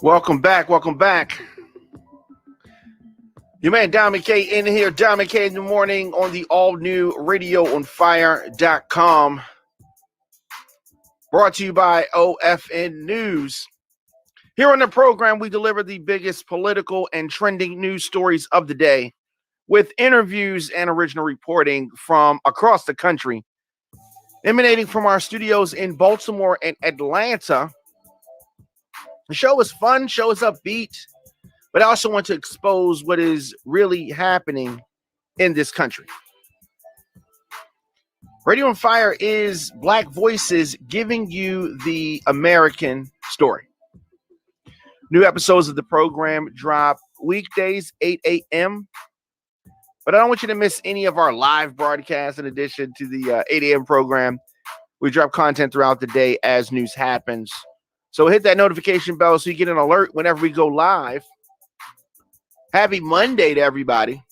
Welcome back. Your man Diamond K in here. Diamond K in the morning on the all-new radioonfire.com. Brought to you by OFN News. Here on the program, we deliver the biggest political and trending news stories of the day with interviews and original reporting from across the country. Emanating from our studios in Baltimore and Atlanta. The show is fun, show is upbeat, but I also want to expose what is really happening in this country. Radio on Fire is Black voices giving you the American story. New episodes of the program drop weekdays, 8 a.m. But I don't want you to miss any of our live broadcasts in addition to the 8 a.m. program. We drop content throughout the day as news happens. So hit that notification bell so you get an alert whenever we go live. Happy Monday to everybody.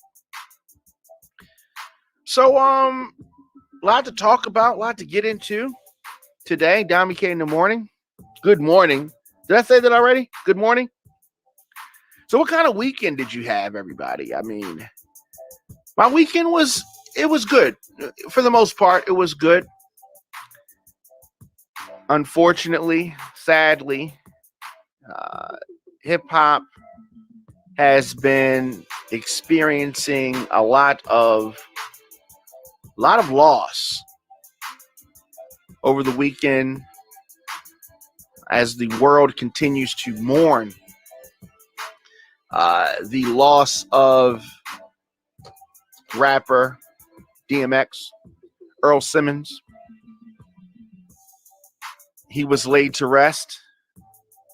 So, a lot to talk about, a lot to get into today. Diamond K in the morning. Good morning. Did I say that already? Good morning. So what kind of weekend did you have, everybody? I mean, my weekend was good. For the most part, it was good. Unfortunately, sadly, hip-hop has been experiencing a lot of loss over the weekend as the world continues to mourn the loss of rapper DMX, Earl Simmons. He was laid to rest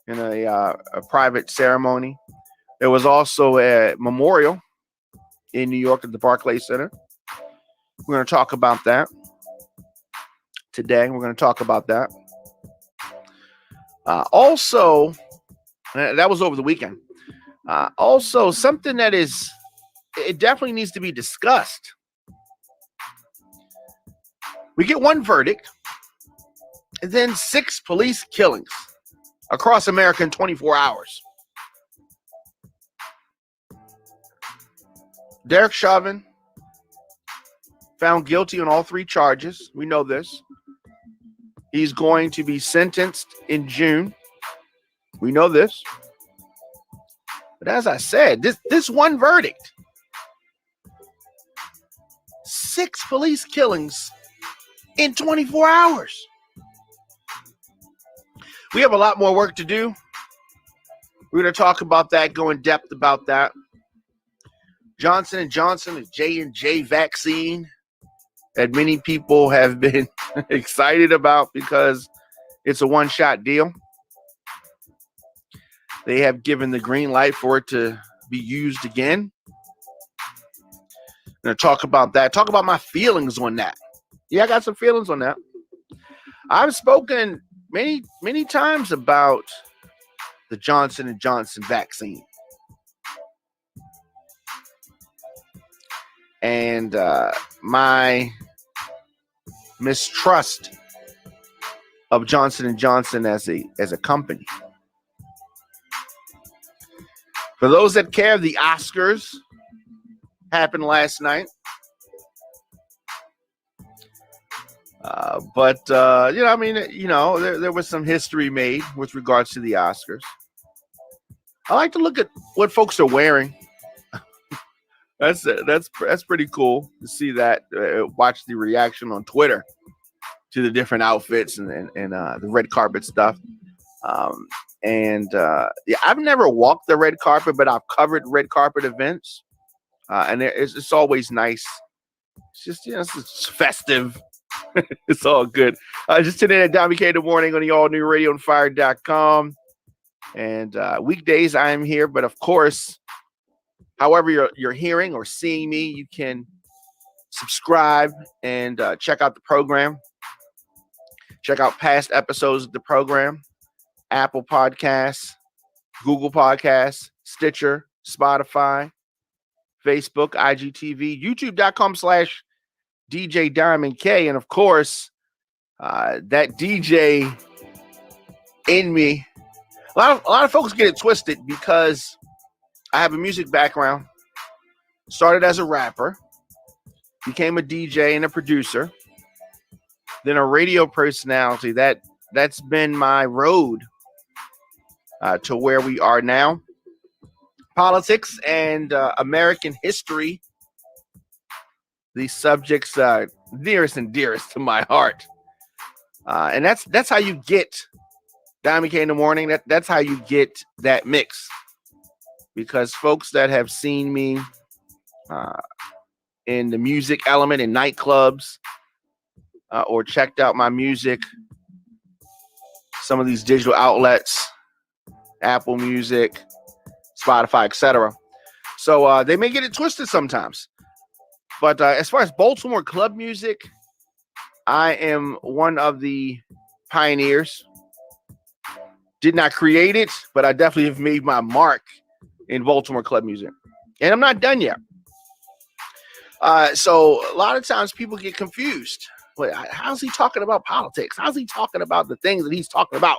in a private ceremony. There was also a memorial in New York at the Barclays Center. We're going to talk about that today. We're going to talk about that. Also, that was over the weekend. Also, something that it definitely needs to be discussed. We get one verdict. And then 6 police killings across America in 24 hours. Derek Chauvin found guilty on all 3 charges. We know this. He's going to be sentenced in June. We know this. But as I said, this one verdict. 6 police killings in 24 hours. We have a lot more work to do. We're going to talk about that, go in depth about that. Johnson & Johnson, the J&J vaccine that many people have been excited about because it's a one-shot deal. They have given the green light for it to be used again. I'm going to talk about that. Talk about my feelings on that. Yeah, I got some feelings on that. I've spoken many times about the Johnson & Johnson vaccine. And my mistrust of Johnson & Johnson as a company. For those that care, the Oscars happened last night. But there was some history made with regards to the Oscars. I like to look at what folks are wearing. That's pretty cool to see that. Watch the reaction on Twitter to the different outfits and the red carpet stuff. I've never walked the red carpet, but I've covered red carpet events, and it's always nice. It's just it's festive. It's all good. Just tuned in at Diamond K in the morning on the all-new radioonfire.com. And weekdays I am here, but of course, however you're hearing or seeing me, you can subscribe and check out the program. Check out past episodes of the program. Apple Podcasts, Google Podcasts, Stitcher, Spotify, Facebook, IGTV, YouTube.com/DJ Diamond K. And of course, that DJ in me A lot of folks get it twisted because I have a music background. Started as a rapper, became a DJ and a producer, then a radio personality. That's been my road to where we are now. Politics and American history, these subjects nearest and dearest to my heart. And that's how you get Diamond K in the morning. That's how you get that mix. Because folks that have seen me in the music element in nightclubs or checked out my music, some of these digital outlets, Apple Music, Spotify, etc. So they may get it twisted sometimes. But as far as Baltimore club music, I am one of the pioneers. Did not create it, but I definitely have made my mark in Baltimore club music. And I'm not done yet. So a lot of times people get confused. Wait, how's he talking about politics? How's he talking about the things that he's talking about?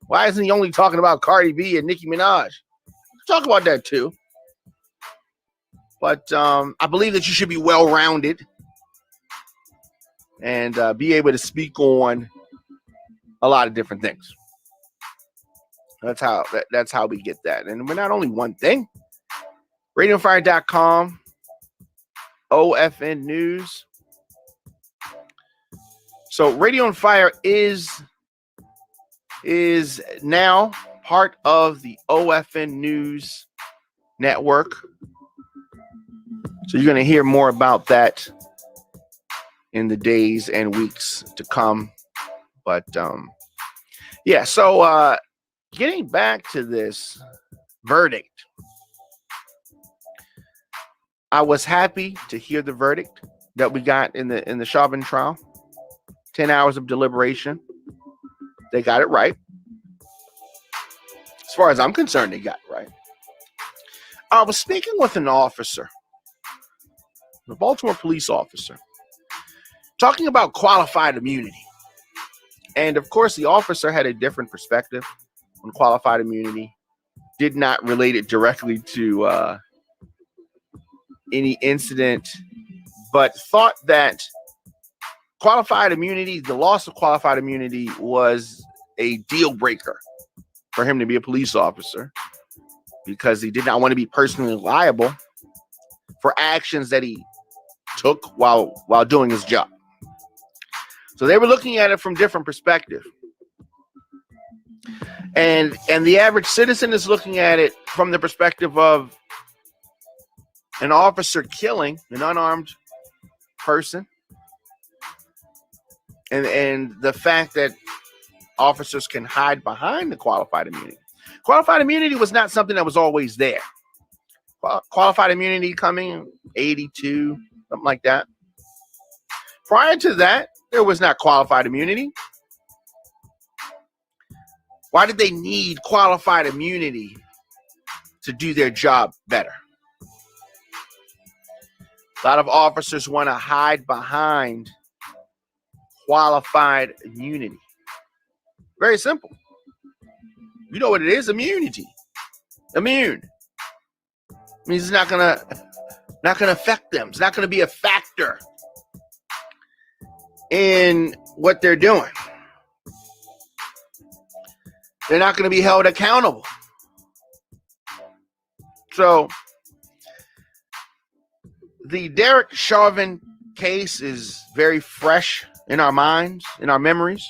Why isn't he only talking about Cardi B and Nicki Minaj? Talk about that too. But I believe that you should be well-rounded and be able to speak on a lot of different things. That's how we get that. And we're not only one thing. RadioFire.com, OFN News. So Radio on Fire is now part of the OFN News network. So you're going to hear more about that in the days and weeks to come. But yeah, so getting back to this verdict, I was happy to hear the verdict that we got in the Chauvin trial. 10 hours of deliberation. They got it right. As far as I'm concerned, they got it right. I was speaking with an officer, a Baltimore police officer, talking about qualified immunity. And of course, the officer had a different perspective on qualified immunity, did not relate it directly to any incident, but thought that qualified immunity, the loss of qualified immunity, was a deal breaker for him to be a police officer because he did not want to be personally liable for actions that he took while doing his job. So they were looking at it from different perspectives. And the average citizen is looking at it from the perspective of an officer killing an unarmed person. And the fact that officers can hide behind the qualified immunity. Qualified immunity was not something that was always there. Qualified immunity coming 82, something like that. Prior to that, there was not qualified immunity. Why did they need qualified immunity to do their job better? A lot of officers want to hide behind qualified immunity. Very simple. You know what it is? Immunity. Immune. Means it's not gonna affect them. It's not gonna be a factor in what they're doing. They're not gonna be held accountable. So the Derek Chauvin case is very fresh in our minds, in our memories.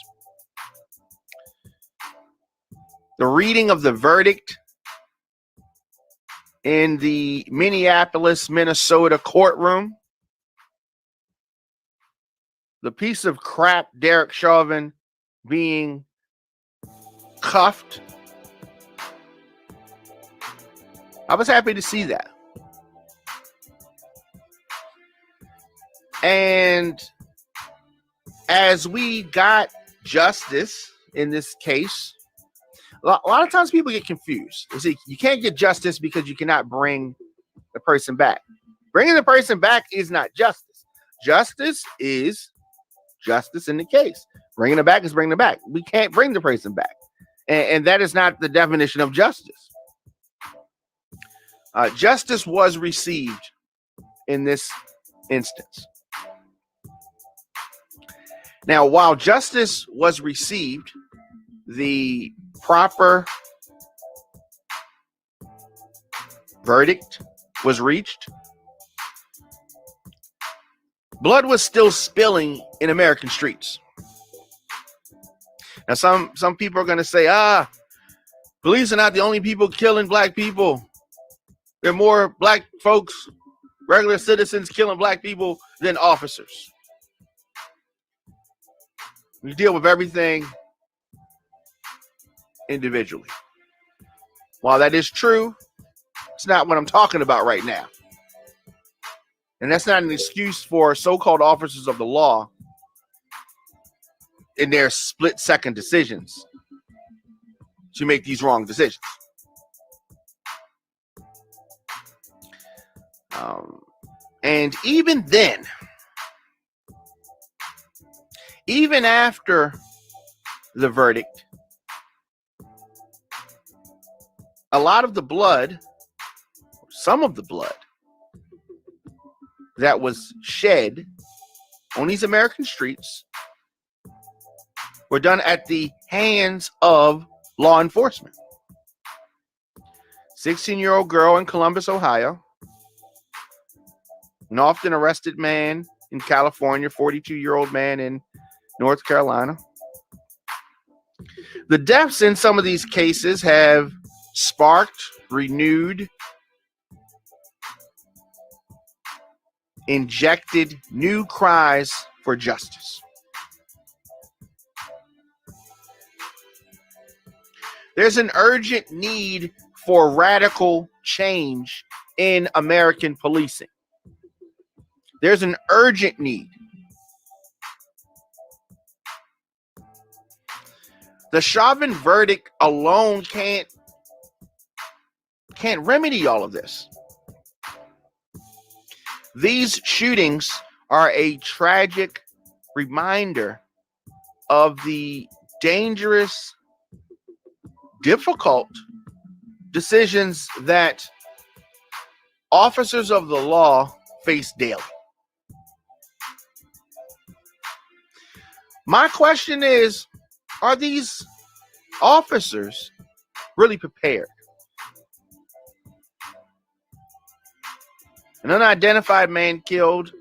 The reading of the verdict in the Minneapolis, Minnesota courtroom. The piece of crap Derek Chauvin being cuffed. I was happy to see that. And as we got justice in this case, a lot of times people get confused. You see, you can't get justice because you cannot bring the person back. Bringing the person back is not justice. Justice is justice in the case. Bringing it back is bringing it back. We can't bring the person back. And that is not the definition of justice. Justice was received in this instance. Now, while justice was received, the proper verdict was reached. Blood was still spilling in American streets. Now, some people are going to say, police are not the only people killing black people. There are more black folks, regular citizens killing black people than officers. We deal with everything individually. While that is true, it's not what I'm talking about right now. And that's not an excuse for so-called officers of the law in their split-second decisions to make these wrong decisions. And even then, even after the verdict, a lot of the blood, some of the blood that was shed on these American streets were done at the hands of law enforcement. 16-year-old girl in Columbus, Ohio, an often arrested man in California, 42-year-old man in North Carolina. The deaths in some of these cases have sparked, renewed, injected new cries for justice. There's an urgent need for radical change in American policing. There's an urgent need. The Chauvin verdict alone can't remedy all of this. These shootings are a tragic reminder of the dangerous, difficult decisions that officers of the law face daily. My question is, are these officers really prepared? An unidentified man killed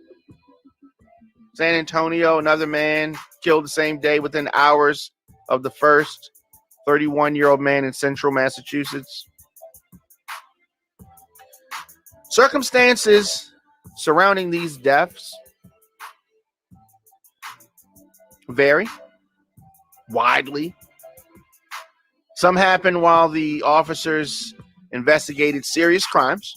San Antonio, another man killed the same day within hours of the first, 31-year-old man in central Massachusetts. Circumstances surrounding these deaths vary widely. Some happened while the officers investigated serious crimes.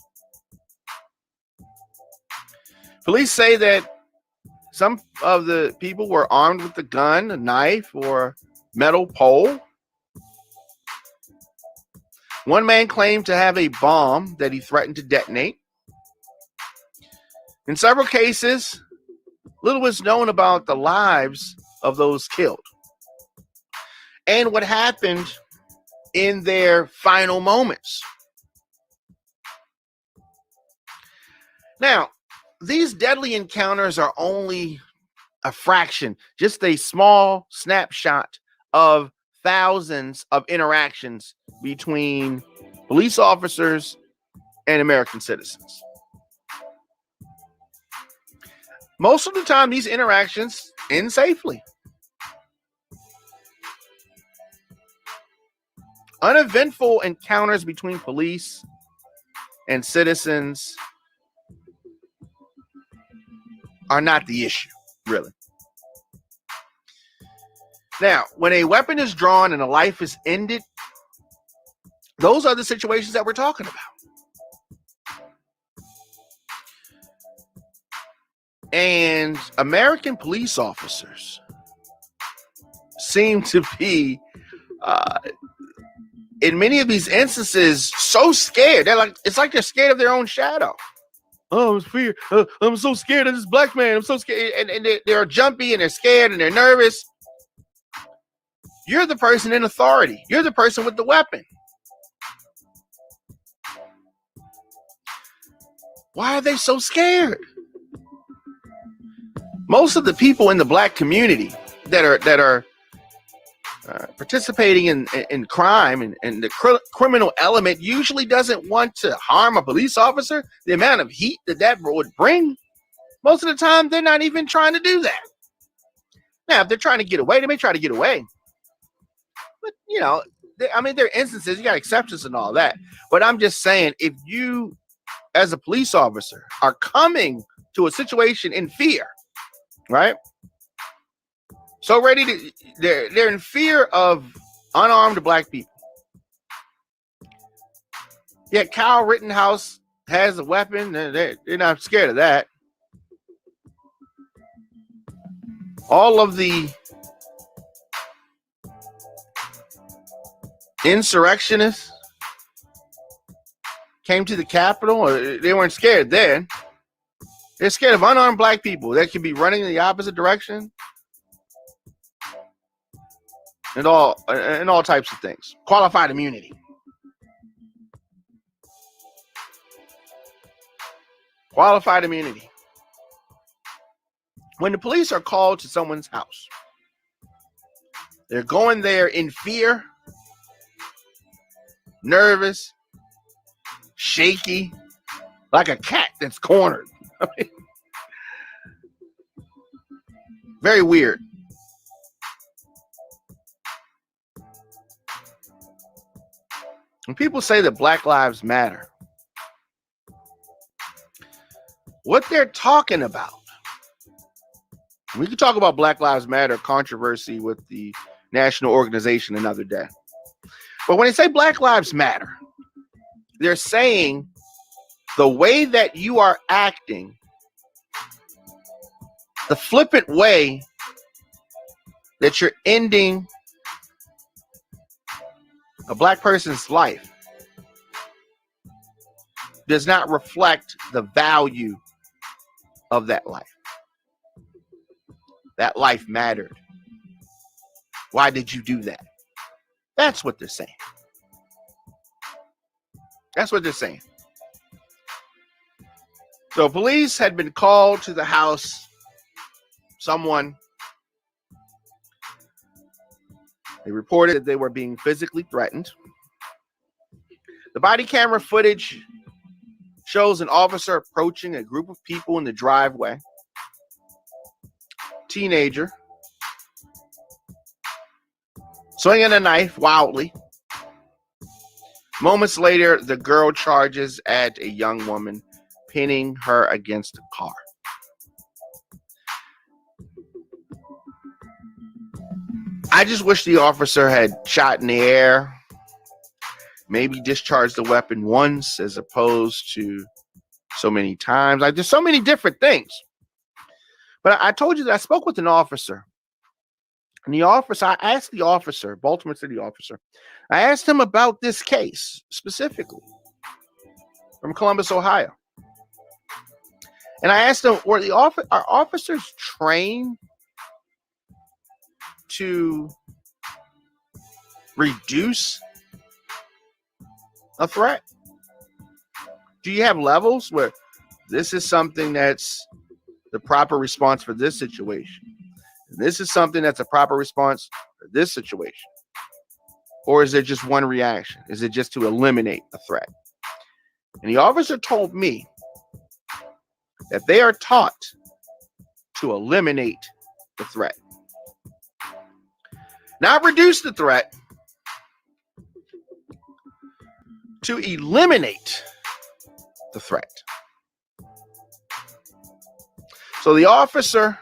Police say that some of the people were armed with a gun, a knife, or metal pole. One man claimed to have a bomb that he threatened to detonate. In several cases, little was known about the lives of those killed and what happened in their final moments. Now, these deadly encounters are only a fraction, just a small snapshot of thousands of interactions between police officers and American citizens. Most of the time, these interactions end safely. Uneventful encounters between police and citizens are not the issue, really. Now, when a weapon is drawn and a life is ended, those are the situations that we're talking about. And American police officers seem to be, in many of these instances, so scared. It's like they're scared of their own shadow. Oh, I'm fear. I'm so scared of this black man. I'm so scared. And they're jumpy and they're scared and they're nervous. You're the person in authority. You're the person with the weapon. Why are they so scared? Most of the people in the black community that are participating in crime and the criminal element usually doesn't want to harm a police officer. The amount of heat that would bring, most of the time, they're not even trying to do that. Now, if they're trying to get away, they may try to get away. But, there are instances, you got exceptions and all that. But I'm just saying, if you, as a police officer, are coming to a situation in fear, right? So they're in fear of unarmed black people. Yet Kyle Rittenhouse has a weapon, and they're not scared of that. All of the insurrectionists came to the Capitol. They weren't scared then. They're scared of unarmed black people that could be running in the opposite direction. And all types of things. Qualified immunity. Qualified immunity. When the police are called to someone's house, they're going there in fear, nervous, shaky, like a cat that's cornered. Very weird. When people say that Black Lives Matter, what they're talking about, we can talk about Black Lives Matter controversy with the national organization another day. But when they say Black Lives Matter, they're saying the way that you are acting, the flippant way that you're ending a black person's life does not reflect the value of that life. That life mattered. Why did you do that? That's what they're saying. That's what they're saying. So police had been called to the house. Someone, they reported that they were being physically threatened. The body camera footage shows an officer approaching a group of people in the driveway. Teenager swinging a knife wildly. Moments later, the girl charges at a young woman, pinning her against a car. I just wish the officer had shot in the air, maybe discharged the weapon once as opposed to so many times. Like, there's so many different things. But I told you that I spoke with an officer. And the officer, I asked the officer, Baltimore City officer, I asked him about this case specifically from Columbus, Ohio. And I asked him, are officers trained to reduce a threat? Do you have levels where this is something that's the proper response for this situation? And this is something that's a proper response for this situation? Or is it just one reaction? Is it just to eliminate a threat? And the officer told me that they are taught to eliminate the threat. Not reduce the threat, to eliminate the threat. So the officer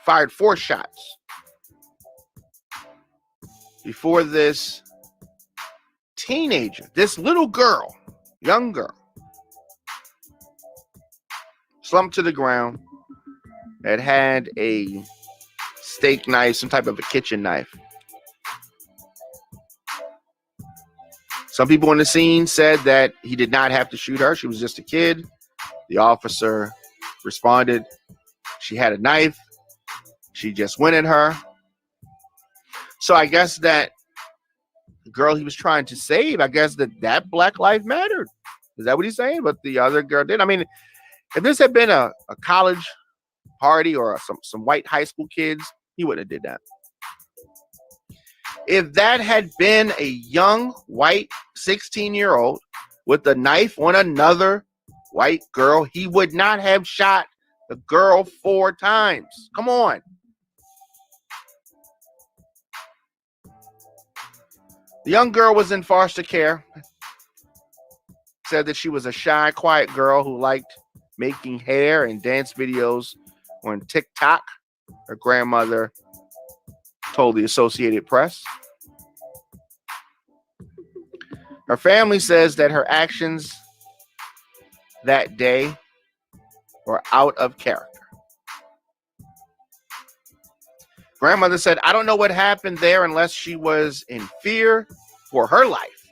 fired 4 shots before this teenager, this little girl, young girl, slumped to the ground, had a steak knife, some type of a kitchen knife. Some people on the scene said that he did not have to shoot her. She was just a kid. The officer responded, she had a knife. She just went at her. So I guess that the girl he was trying to save, I guess that Black Lives mattered. Is that what he's saying? But the other girl did. I mean, if this had been a college party or some white high school kids, he wouldn't have did that. If that had been a young white 16-year-old with a knife on another white girl, he would not have shot the girl 4 times. Come on. The young girl was in foster care. Said that she was a shy, quiet girl who liked making hair and dance videos on TikTok. Her grandmother told the Associated Press. Her family says that her actions that day were out of character. Grandmother said, I don't know what happened there unless she was in fear for her life.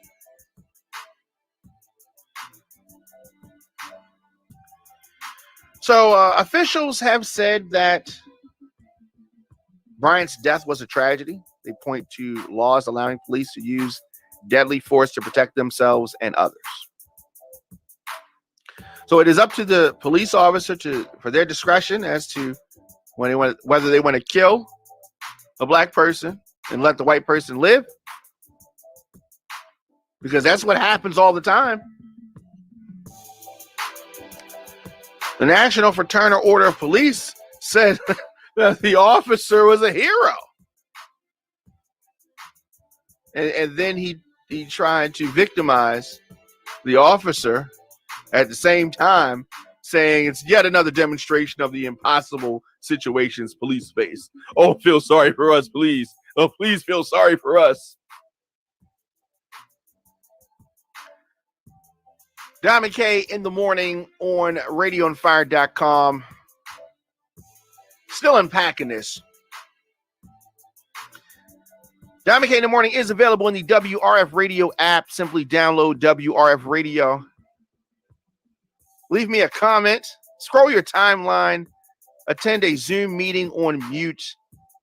So officials have said that Bryant's death was a tragedy. They point to laws allowing police to use deadly force to protect themselves and others. So it is up to the police officer for their discretion as to whether they want to kill a black person and let the white person live, because that's what happens all the time. The National Fraternal Order of Police said that the officer was a hero. And then he tried to victimize the officer at the same time, saying it's yet another demonstration of the impossible situations police face. Oh, feel sorry for us, please. Oh, please feel sorry for us. Diamond K in the morning on radioonfire.com. Still unpacking this. Diamond K in the morning is available in the WRF Radio app. Simply download WRF Radio. Leave me a comment. Scroll your timeline. Attend a Zoom meeting on mute.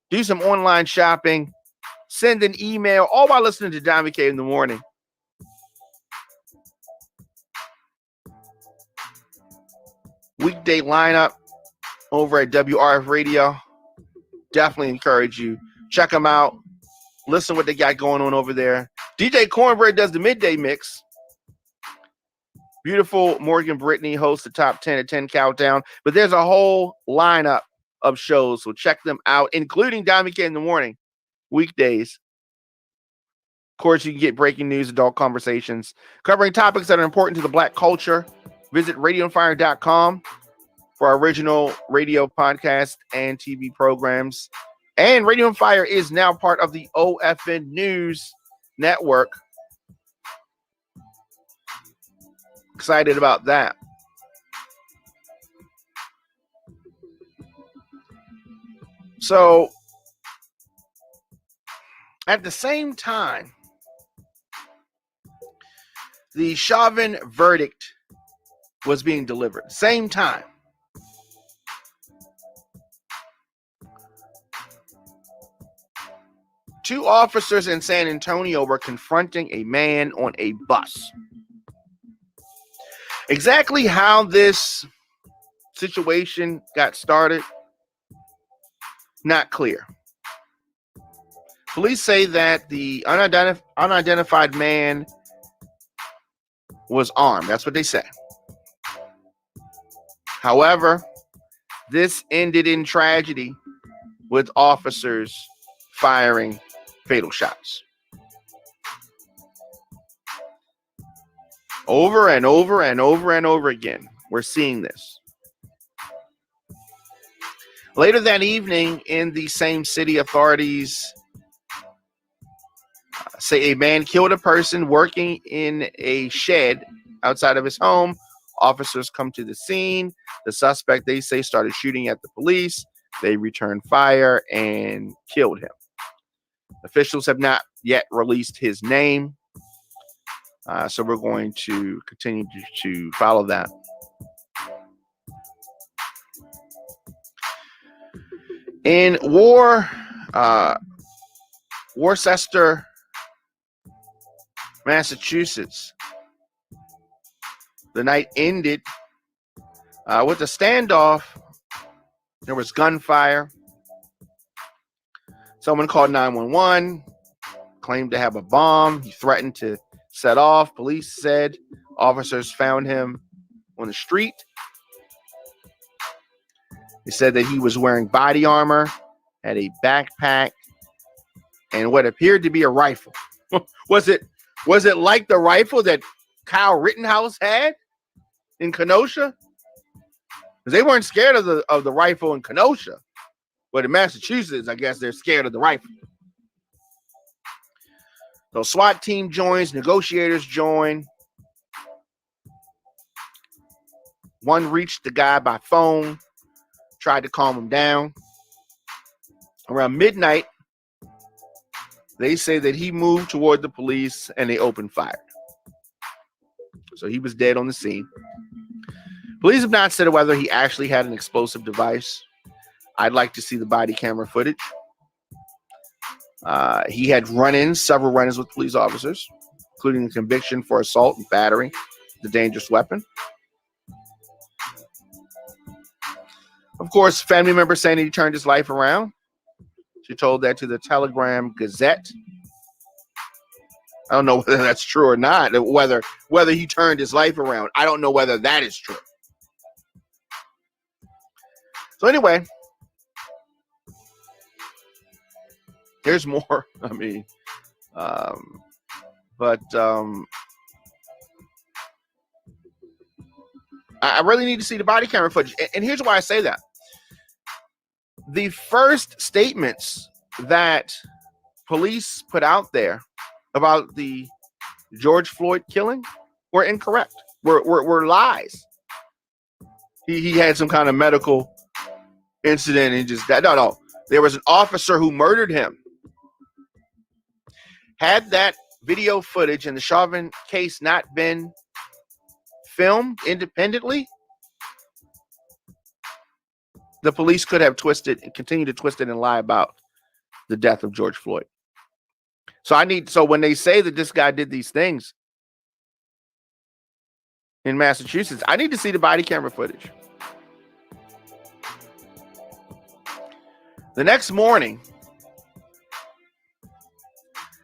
Do some online shopping. Send an email, all while listening to Diamond K in the morning. Weekday lineup over at WRF Radio. Definitely encourage you. Check them out. Listen what they got going on over there. DJ Cornbread does the midday mix. Beautiful Morgan Brittany hosts the top 10 at 10 countdown. But there's a whole lineup of shows, so check them out, including Diamond K in the morning, weekdays. Of course, you can get breaking news, adult conversations, covering topics that are important to the black culture. Visit radioonfire.com for our original radio podcast and TV programs. And Radio on Fire is now part of the OFN News Network. Excited about that. So, at the same time, the Chauvin verdict was being delivered. Same time. Two officers in San Antonio were confronting a man on a bus. Exactly how this situation got started, not clear. Police say that the unidentified man was armed. That's what they say. However, this ended in tragedy with officers firing fatal shots. Over and over and over and over again, we're seeing this. Later that evening in the same city, authorities say a man killed a person working in a shed outside of his home. Officers come to the scene. The suspect, they say, started shooting at the police. They returned fire and killed him. Officials have not yet released his name. So we're going to continue to follow that. In war, Worcester, Massachusetts. The night ended with a standoff. There was gunfire. Someone called 911, claimed to have a bomb. He threatened to set off. Police said officers found him on the street. They said that he was wearing body armor, had a backpack, and what appeared to be a rifle. Was it like the rifle that Kyle Rittenhouse had in Kenosha? Because they weren't scared of the rifle in Kenosha, but in Massachusetts, I guess they're scared of the rifle. So SWAT team joins, negotiators join. One reached the guy by phone, tried to calm him down. Around midnight, they say that he moved toward the police and they opened fire. So he was dead on the scene. Police have not said whether he actually had an explosive device. I'd like to see the body camera footage. He had several run-ins with police officers, including a conviction for assault and battery, the dangerous weapon. Of course, family members saying he turned his life around. She told that to the Telegram Gazette. I don't know whether that's true or not, whether he turned his life around. I don't know whether that is true. So anyway, there's more. I mean, I really need to see the body camera footage. And here's why I say that. The first statements that police put out there about the George Floyd killing were incorrect, were lies. He had some kind of medical incident and just that. No. There was an officer who murdered him. Had that video footage in the Chauvin case not been filmed independently, the police could have twisted and continue to twist it and lie about the death of George Floyd. So when they say that this guy did these things in Massachusetts, I need to see the body camera footage. The next morning,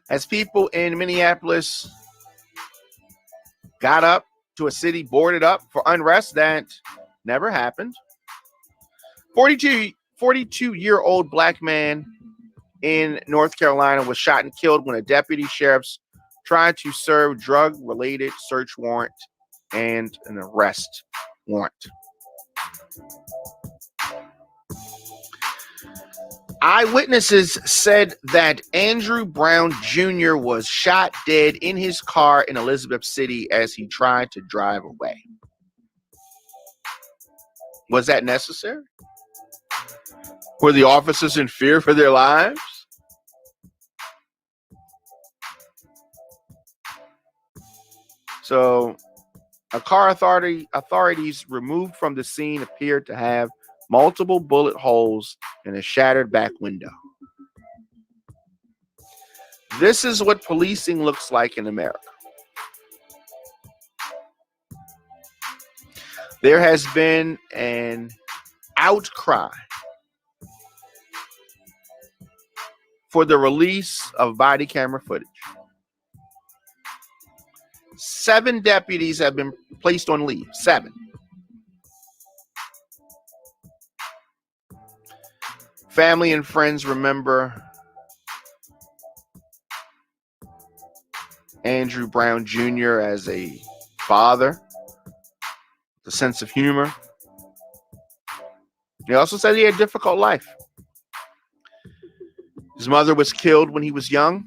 as people in Minneapolis got up to a city boarded up for unrest that never happened, 42-year-old black man in North Carolina was shot and killed when a deputy sheriff's tried to serve drug-related search warrant and an arrest warrant. Eyewitnesses said that Andrew Brown Jr. was shot dead in his car in Elizabeth City as he tried to drive away. Was that necessary? Were the officers in fear for their lives? So, a car authorities removed from the scene appeared to have multiple bullet holes and a shattered back window. This is what policing looks like in America. There has been an outcry for the release of body camera footage. 7 deputies have been placed on leave. 7. Family and friends remember Andrew Brown Jr. as a father, the sense of humor. They also said he had a difficult life. His mother was killed when he was young.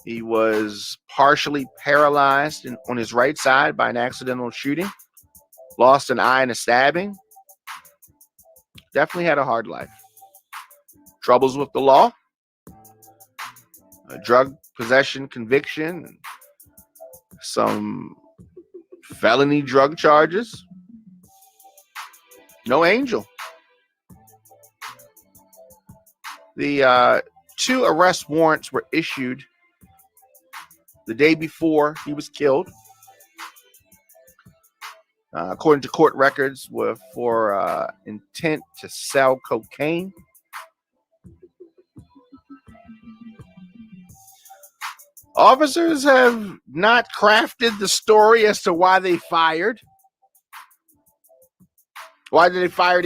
He was partially paralyzed on his right side by an accidental shooting. Lost an eye in a stabbing. Definitely had a hard life. Troubles with the law. A drug possession conviction. Some felony drug charges. No angel. The 2 arrest warrants were issued the day before he was killed. According to court records, were for intent to sell cocaine. Officers have not crafted the story as to why they fired. Why did they fire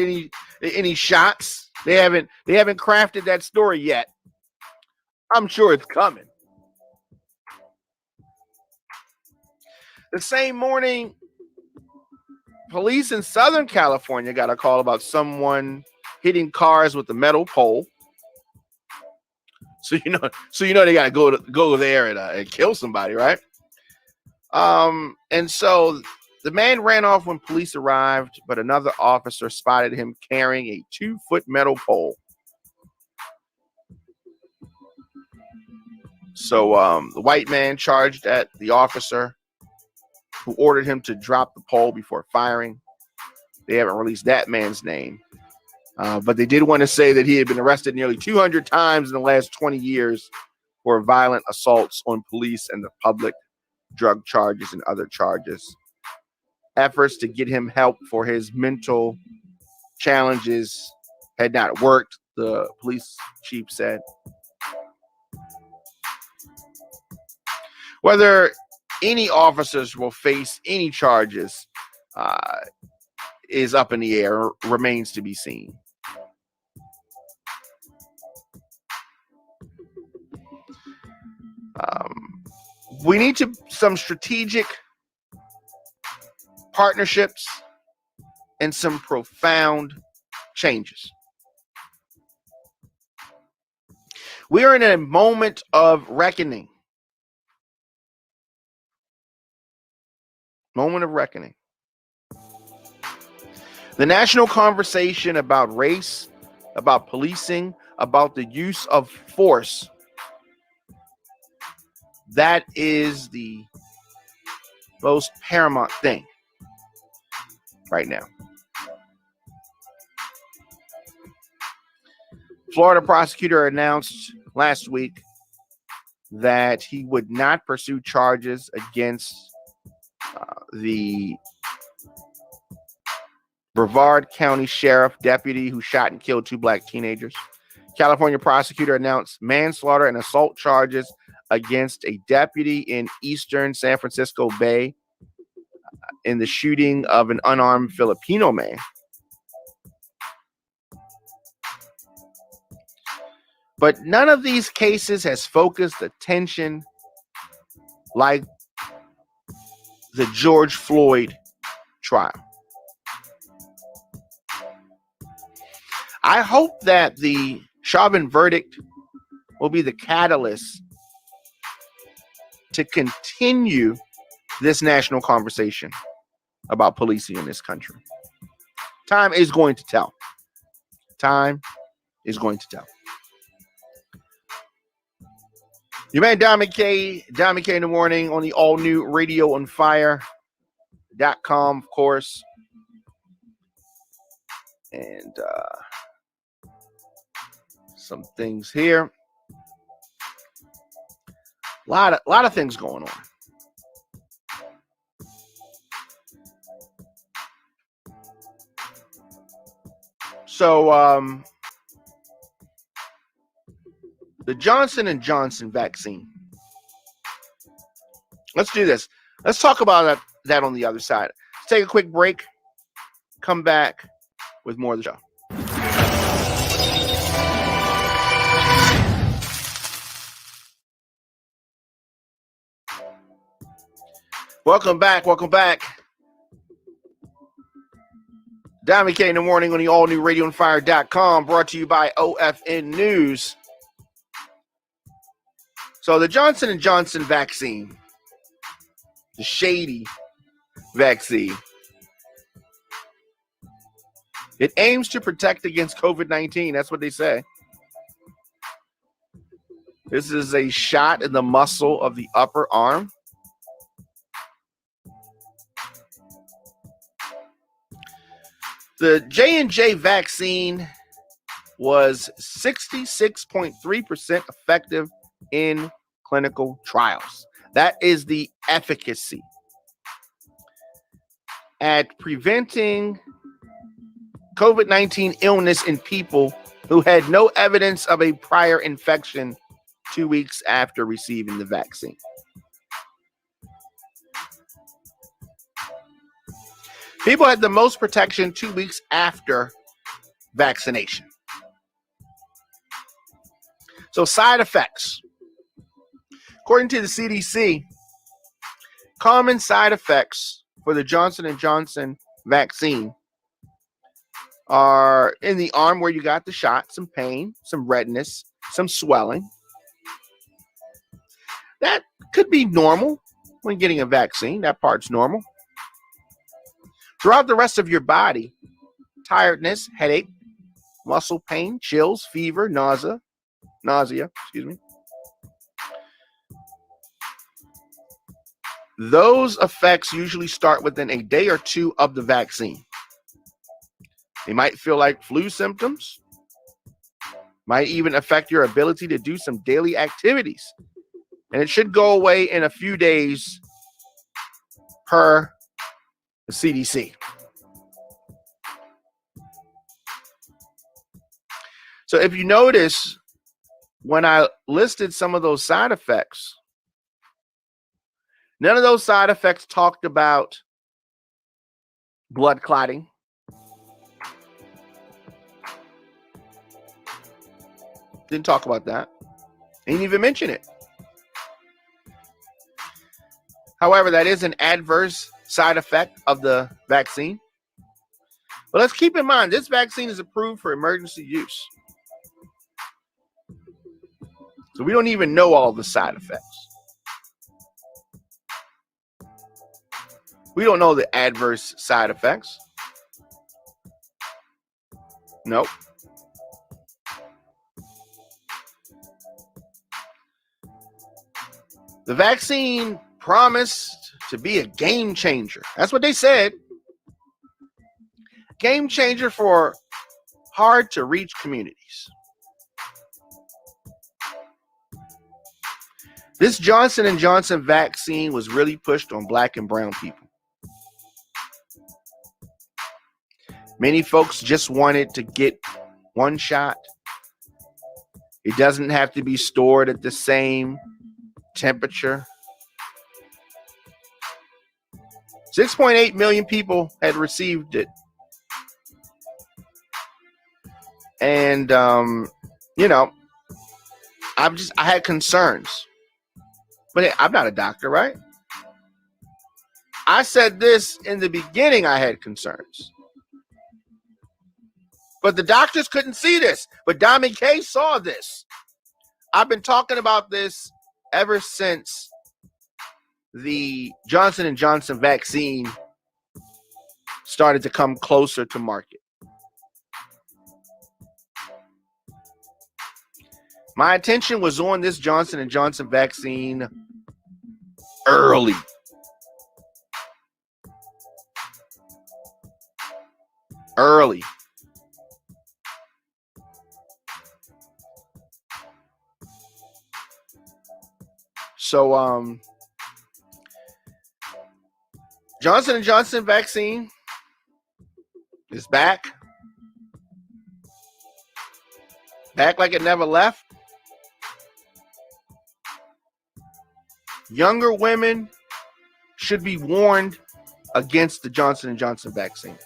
any shots? They haven't crafted that story yet. I'm sure it's coming. The same morning, police in Southern California got a call about someone hitting cars with a metal pole. So you know they got to go there and kill somebody, right? And so the man ran off when police arrived, but another officer spotted him carrying a 2-foot metal pole. So the white man charged at the officer, who ordered him to drop the pole before firing. They haven't released that man's name. But they did want to say that he had been arrested nearly 200 times in the last 20 years for violent assaults on police and the public, drug charges, and other charges. Efforts to get him help for his mental challenges had not worked, the police chief said. Whether any officers will face any charges is up in the air, remains to be seen. We need some strategic partnerships and some profound changes. We are in a moment of reckoning. Moment of reckoning. The national conversation about race, about policing, about the use of force, that is the most paramount thing right now. Florida prosecutor announced last week that he would not pursue charges against the Brevard County Sheriff deputy who shot and killed 2 black teenagers. California prosecutor announced manslaughter and assault charges against a deputy in eastern San Francisco Bay in the shooting of an unarmed Filipino man. But none of these cases has focused attention like the George Floyd trial. I hope that the Chauvin verdict will be the catalyst to continue this national conversation about policing in this country. Time is going to tell. Time is going to tell. Your man Don McKay in the morning on the all-new radioonfire.com, of course. And some things here. A lot of things going on. So the Johnson & Johnson vaccine. Let's do this. Let's talk about that on the other side. Let's take a quick break. Come back with more of the show. Welcome back. Don McKay in the morning on the all-new radioonfire.com, brought to you by OFN News. So the Johnson & Johnson vaccine, the shady vaccine, it aims to protect against COVID-19. That's what they say. This is a shot in the muscle of the upper arm. The J&J vaccine was 66.3% effective in clinical trials. That is the efficacy at preventing COVID-19 illness in people who had no evidence of a prior infection 2 weeks after receiving the vaccine. People had the most protection 2 weeks after vaccination. So side effects. According to the CDC, common side effects for the Johnson & Johnson vaccine are in the arm where you got the shot, some pain, some redness, some swelling. That could be normal when getting a vaccine. That part's normal. Throughout the rest of your body, tiredness, headache, muscle pain, chills, fever, nausea, Those effects usually start within a day or two of the vaccine. They might feel like flu symptoms, might even affect your ability to do some daily activities. And it should go away in a few days per the CDC. So if you notice, when I listed some of those side effects, none of those side effects talked about blood clotting, didn't talk about that. Didn't even mention it. However, that is an adverse side effect of the vaccine. But let's keep in mind, this vaccine is approved for emergency use. So we don't even know all the side effects. We don't know the adverse side effects. Nope. The vaccine promised to be a game changer. That's what they said. Game changer for hard to reach communities. This Johnson & Johnson vaccine was really pushed on Black and brown people. Many folks just wanted to get one shot. It doesn't have to be stored at the same temperature. 6.8 million people had received it. And, I had concerns. But hey, I'm not a doctor, right? I said this in the beginning, I had concerns. But the doctors couldn't see this. But Dami K saw this. I've been talking about this ever since the Johnson & Johnson vaccine started to come closer to market. My attention was on this Johnson & Johnson vaccine early. So, Johnson & Johnson vaccine is back. Back like it never left. Younger women should be warned against the Johnson & Johnson vaccine.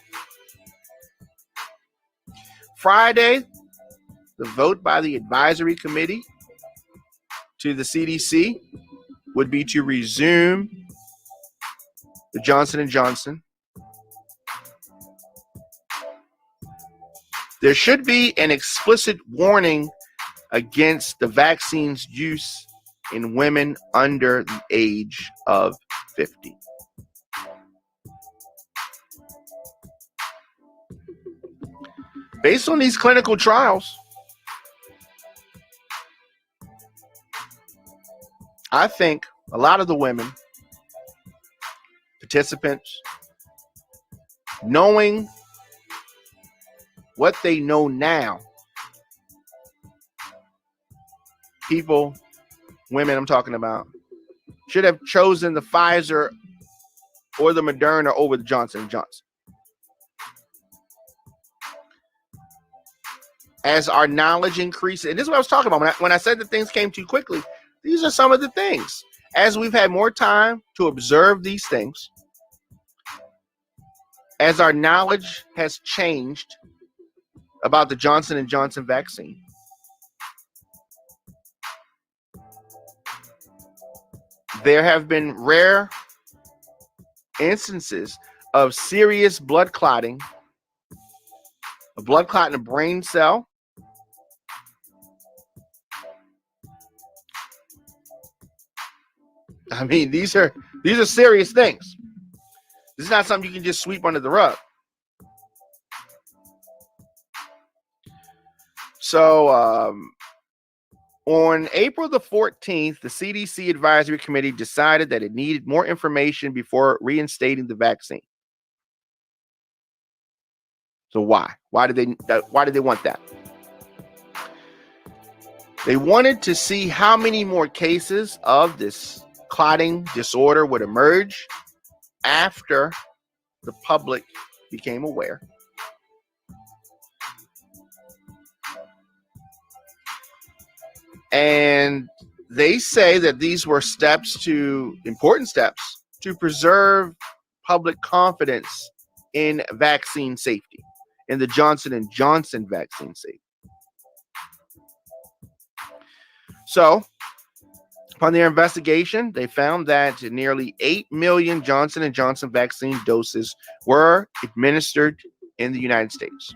Friday, the vote by the advisory committee to the CDC would be to resume the Johnson & Johnson. There should be an explicit warning against the vaccine's use in women under the age of 50. Based on these clinical trials, I think a lot of the women, participants, knowing what they know now, people, women I'm talking about, should have chosen the Pfizer or the Moderna over the Johnson & Johnson. As our knowledge increases, and this is what I was talking about when I said that things came too quickly, these are some of the things. As we've had more time to observe these things, as our knowledge has changed about the Johnson & Johnson vaccine, there have been rare instances of serious blood clotting, a blood clot in a brain cell, I mean, these are serious things. This is not something you can just sweep under the rug. So on April the 14th, the CDC Advisory Committee decided that it needed more information before reinstating the vaccine. So why? Why did they want that? They wanted to see how many more cases of this clotting disorder would emerge after the public became aware. And they say that these were important steps to preserve public confidence in vaccine safety, in the Johnson & Johnson vaccine safety. So, upon their investigation, they found that nearly 8 million Johnson & Johnson vaccine doses were administered in the United States.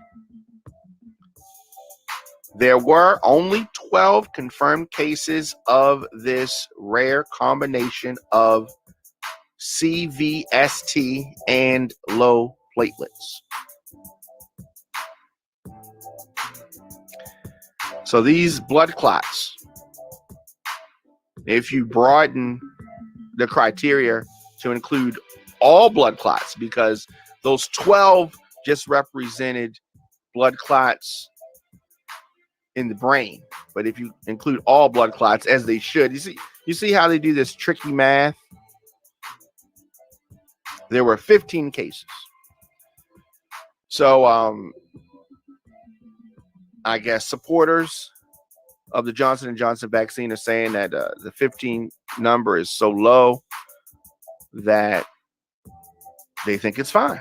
There were only 12 confirmed cases of this rare combination of CVST and low platelets. So these blood clots, if you broaden the criteria to include all blood clots, because those 12 just represented blood clots in the brain, but if you include all blood clots, as they should, you see how they do this tricky math. There were 15 cases. So I guess supporters of the Johnson & Johnson vaccine are saying that the 15 number is so low that they think it's fine.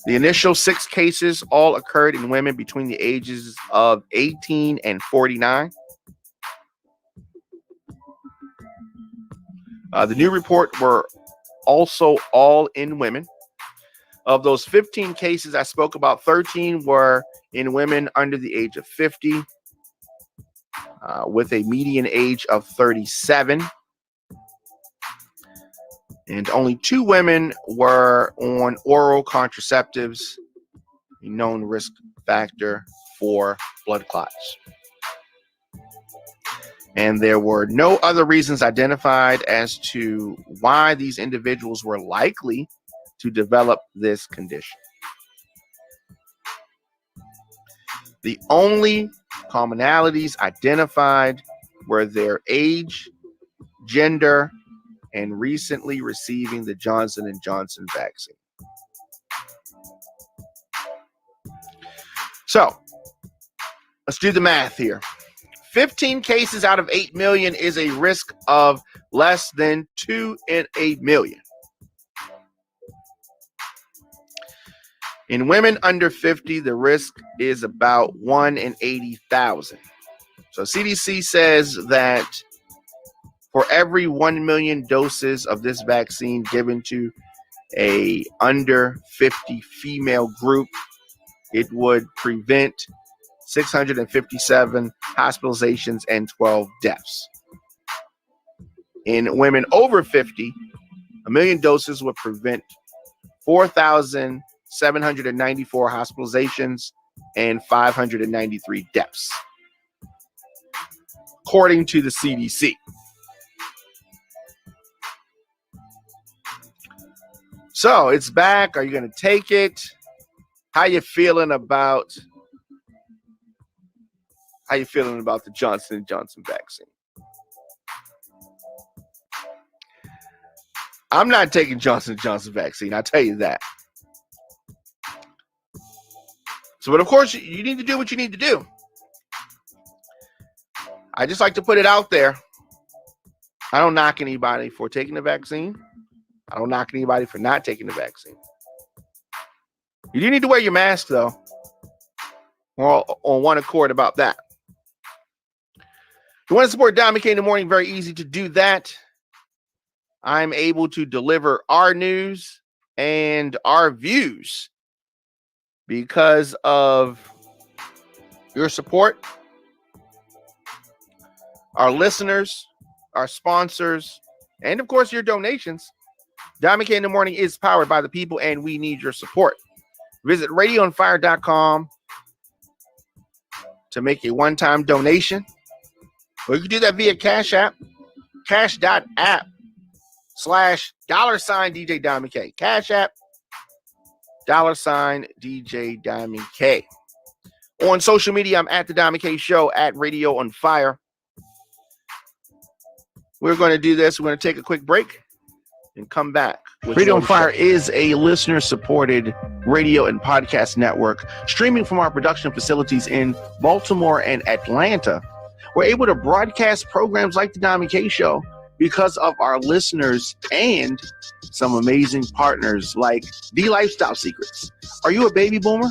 The initial 6 cases all occurred in women between the ages of 18 and 49. The new report were also all in women. Of those 15 cases I spoke about, 13 were in women under the age of 50, with a median age of 37. And only 2 women were on oral contraceptives, a known risk factor for blood clots. And there were no other reasons identified as to why these individuals were likely to develop this condition. The only commonalities identified were their age, gender, and recently receiving the Johnson & Johnson vaccine. So, let's do the math here. 15 cases out of 8 million is a risk of less than 2 in a million. In women under 50, the risk is about 1 in 80,000. So CDC says that for every 1 million doses of this vaccine given to a under 50 female group, it would prevent 657 hospitalizations and 12 deaths. In women over 50, 1 million doses would prevent 4,794 hospitalizations and 593 deaths, according to the CDC. So it's back. Are you going to take it? How you feeling about How you feeling about the Johnson & Johnson vaccine? I'm not taking Johnson & Johnson vaccine. I'll tell you that. So, but of course, you need to do what you need to do. I just like to put it out there. I don't knock anybody for taking the vaccine. I don't knock anybody for not taking the vaccine. You do need to wear your mask, though. We're all on one accord about that. If you want to support Don McKay in the morning, very easy to do that. I'm able to deliver our news and our views because of your support, our listeners, our sponsors, and of course, your donations. Don McKay in the morning is powered by the people, and we need your support. Visit radioonfire.com to make a one-time donation. Or you can do that via Cash App, cash.app/$DJ Don McKay. Cash App, $DJ Don McKay. On social media, I'm at the Don McKay Show, at Radio on Fire. We're going to do this. We're going to take a quick break and come back. Radio on Fire is a listener-supported radio and podcast network streaming from our production facilities in Baltimore and Atlanta. We're able to broadcast programs like the Don McKay Show because of our listeners and some amazing partners like The Lifestyle Secrets. Are you a baby boomer?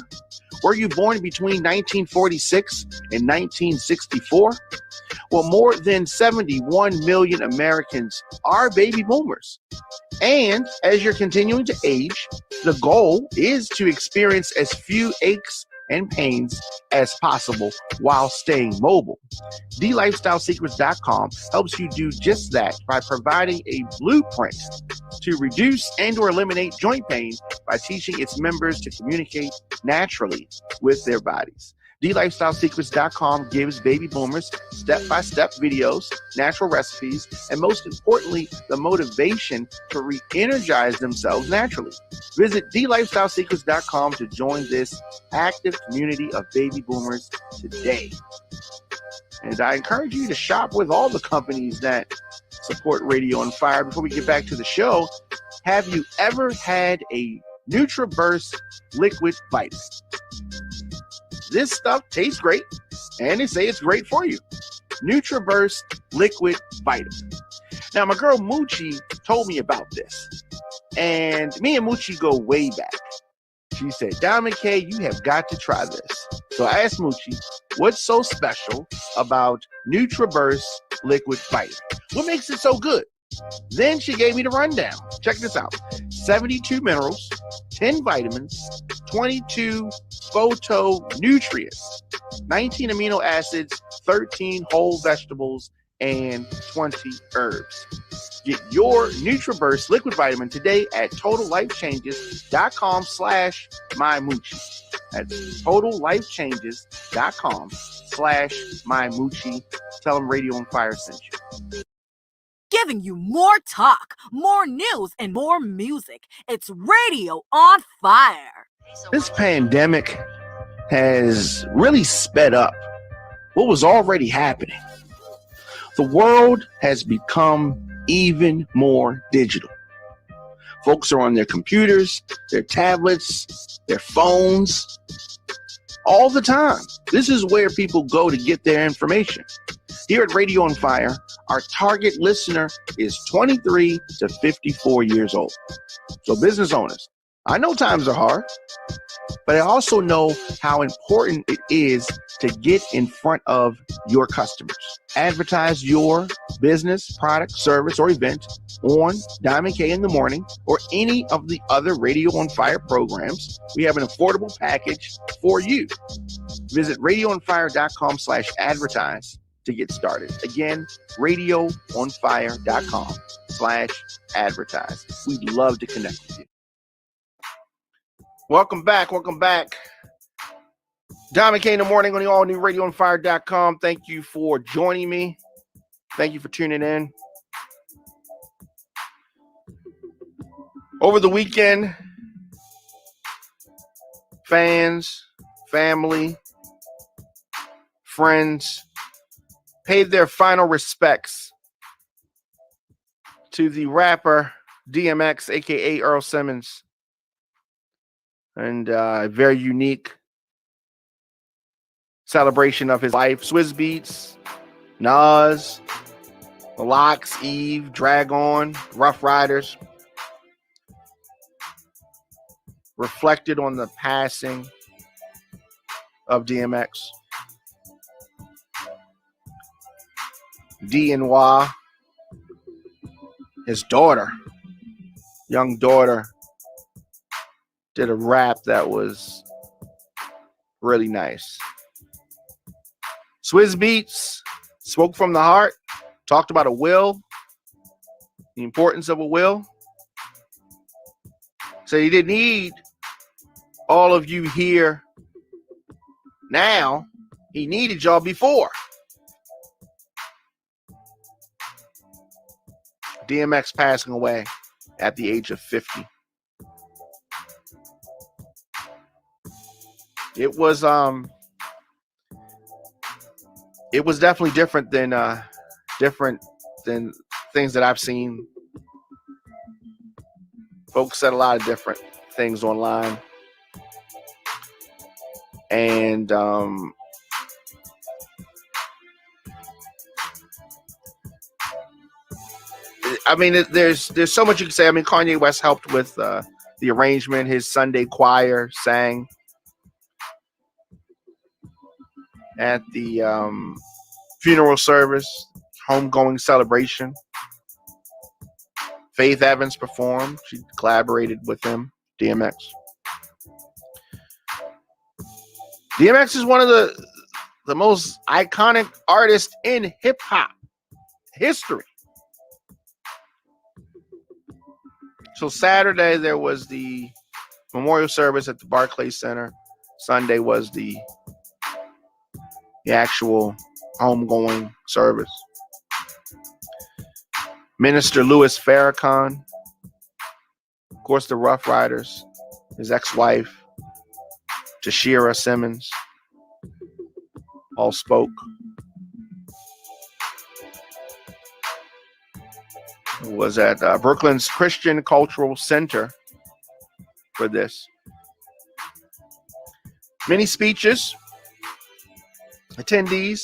Were you born between 1946 and 1964? Well, more than 71 million Americans are baby boomers. And as you're continuing to age, the goal is to experience as few aches and pains as possible while staying mobile. TheLifestyleSecrets.com helps you do just that by providing a blueprint to reduce and or eliminate joint pain by teaching its members to communicate naturally with their bodies. TheLifestyleSecrets.com gives baby boomers step-by-step videos, natural recipes, and most importantly, the motivation to re-energize themselves naturally. Visit TheLifestyleSecrets.com to join this active community of baby boomers today. And I encourage you to shop with all the companies that support Radio on Fire. Before we get back to the show, have you ever had a NutriBurst liquid vitamin? This stuff tastes great, and they say it's great for you. NutriBurst liquid vitamin. Now, my girl Moochie told me about this, and me and Moochie go way back. She said, Don McKay, you have got to try this. So I asked Moochie, what's so special about NutriBurst liquid vitamin? What makes it so good? Then she gave me the rundown. Check this out. 72 minerals, 10 vitamins, 22 phytonutrients, 19 amino acids, 13 whole vegetables, and 20 herbs. Get your NutriBurst liquid vitamin today at totallifechanges.com/mymoochie. That's totallifechanges.com/mymoochie. Tell them Radio on Fire sent you. Giving you more talk, more news, and more music. It's Radio on Fire. This pandemic has really sped up what was already happening. The world has become even more digital. Folks are on their computers, their tablets, their phones, all the time. This is where people go to get their information. Here at Radio on Fire, our target listener is 23 to 54 years old. So business owners, I know times are hard, but I also know how important it is to get in front of your customers. Advertise your business, product, service, or event on Don McKay in the Morning or any of the other Radio on Fire programs. We have an affordable package for you. Visit radioonfire.com/advertise to get started. Again, radioonfire.com/advertise. We'd love to connect with you. Welcome back. Don McKay in the Morning on the all new radioonfire.com. Thank you for joining me. Thank you for tuning in. Over the weekend, fans, family, friends paid their final respects to the rapper DMX, aka Earl Simmons, and a very unique celebration of his life. Swizz Beatz, Nas, The Lox, Eve, Drag-On, Rough Riders reflected on the passing of DMX. DNY, his daughter, young daughter, did a rap that was really nice. Swizz Beatz spoke from the heart, talked about a will, the importance of a will. So he didn't need all of you here now. He needed y'all before. DMX passing away at the age of 50. It was definitely different than things that I've seen. Folks said a lot of different things online. And I mean, there's so much you can say. I mean, Kanye West helped with the arrangement. His Sunday choir sang at the funeral service, homegoing celebration. Faith Evans performed. She collaborated with him, DMX. DMX is one of the most iconic artists in hip-hop history. So Saturday, there was the memorial service at the Barclays Center. Sunday was the actual homegoing service. Minister Louis Farrakhan, of course, the Rough Riders, his ex-wife, Tashira Simmons, all spoke. It was at Brooklyn's Christian Cultural Center for this. Many speeches, attendees,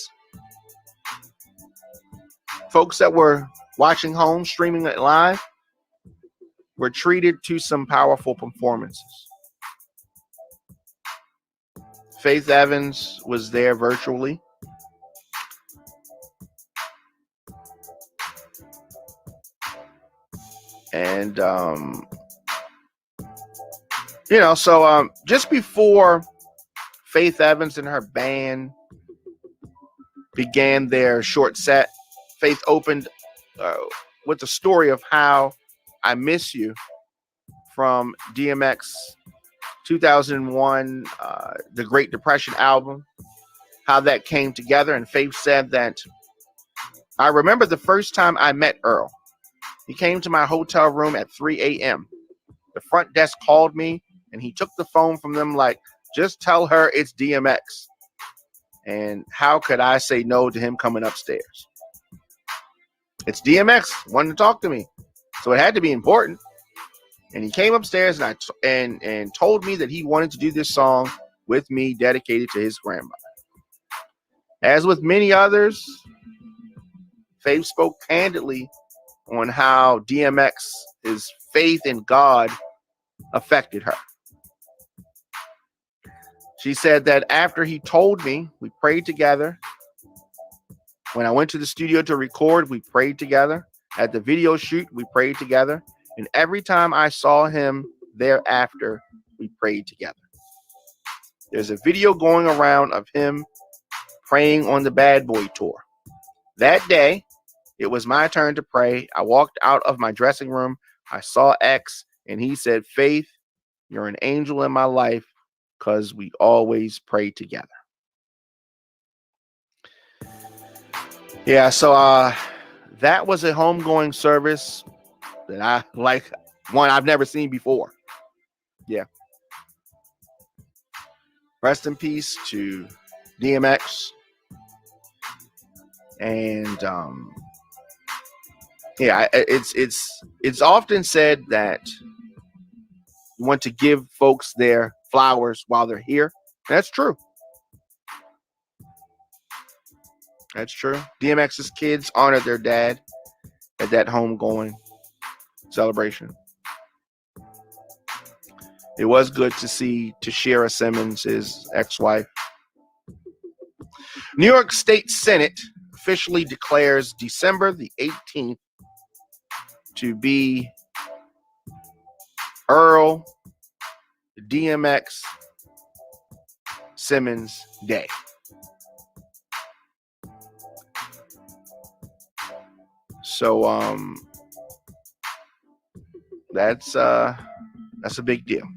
folks that were watching home, streaming it live, were treated to some powerful performances. Faith Evans was there virtually. And, so just before Faith Evans and her band began their short set, Faith opened with the story of how I Miss You from DMX 2001, the Great Depression album, how that came together. And Faith said that, I remember the first time I met Earl. He came to my hotel room at 3 a.m. The front desk called me and he took the phone from them like, just tell her it's DMX. And how could I say no to him coming upstairs? It's DMX wanting to talk to me. So it had to be important. And he came upstairs and told me that he wanted to do this song with me, dedicated to his grandmother. As with many others, Faith spoke candidly on how DMX's faith in God affected her. She said that after he told me, we prayed together. When I went to the studio to record, we prayed together. At the video shoot, we prayed together. And every time I saw him thereafter, we prayed together. There's a video going around of him praying on the Bad Boy tour. That day, it was my turn to pray. I walked out of my dressing room. I saw X, and he said, Faith, you're an angel in my life because we always pray together. Yeah, so that was a homegoing service that I like, one I've never seen before. Yeah. Rest in peace to DMX. And yeah, it's often said that you want to give folks their flowers while they're here. That's true. That's true. DMX's kids honored their dad at that homegoing celebration. It was good to see Tashira Simmons, his ex-wife. New York State Senate officially declares December the 18th to be Earl DMX Simmons Day. So that's a big deal.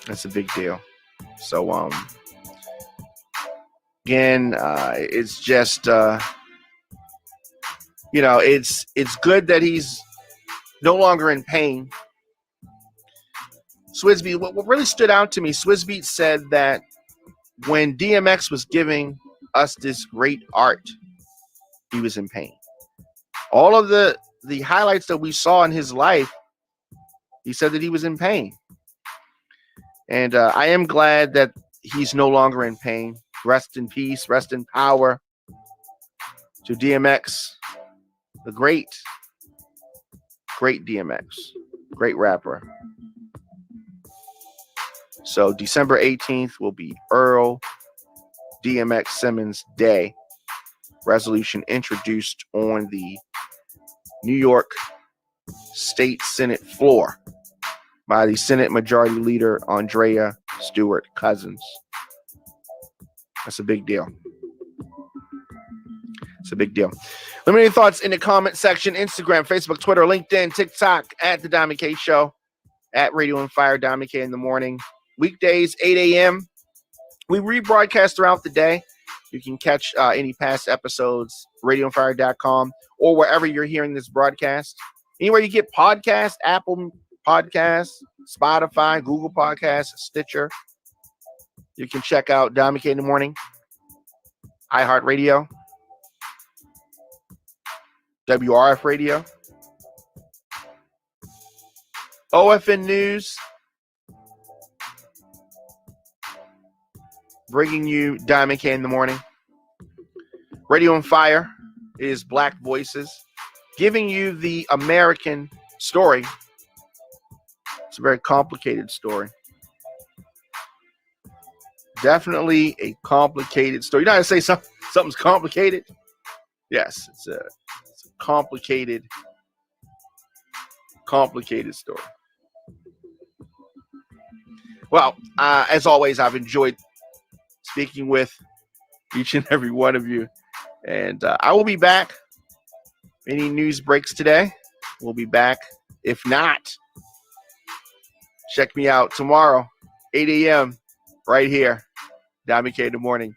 That's a big deal. So again, it's just it's good that he's no longer in pain. Swizbeat, what really stood out to me, Swizbeat said that when DMX was giving us this great art, he was in pain. All of the highlights that we saw in his life, he said that he was in pain. And I am glad that he's no longer in pain. Rest in peace, rest in power to DMX, the great DMX, great rapper. So December 18th will be Earl DMX Simmons Day. Resolution introduced on the New York State Senate floor by the Senate Majority Leader Andrea Stewart Cousins. That's a big deal. It's a big deal. Let me know your thoughts in the comment section. Instagram, Facebook, Twitter, LinkedIn, TikTok, at The Diamond K Show, at Radio on Fire, Diamond K in the morning. Weekdays, 8 a.m. We rebroadcast throughout the day. You can catch any past episodes, radioonfire.com, or wherever you're hearing this broadcast. Anywhere you get podcasts, Apple Podcasts, Spotify, Google Podcasts, Stitcher. You can check out Diamond K in the morning, iHeartRadio, WRF Radio, OFN News, bringing you Diamond K in the morning. Radio on Fire is Black Voices, giving you the American story. It's a very complicated story. Definitely a complicated story. You know how to say something's complicated? Yes, it's a complicated story. Well, as always, I've enjoyed speaking with each and every one of you. And I will be back. Any news breaks today, we'll be back. If not, check me out tomorrow, 8 a.m., right here, Diamond K in the morning.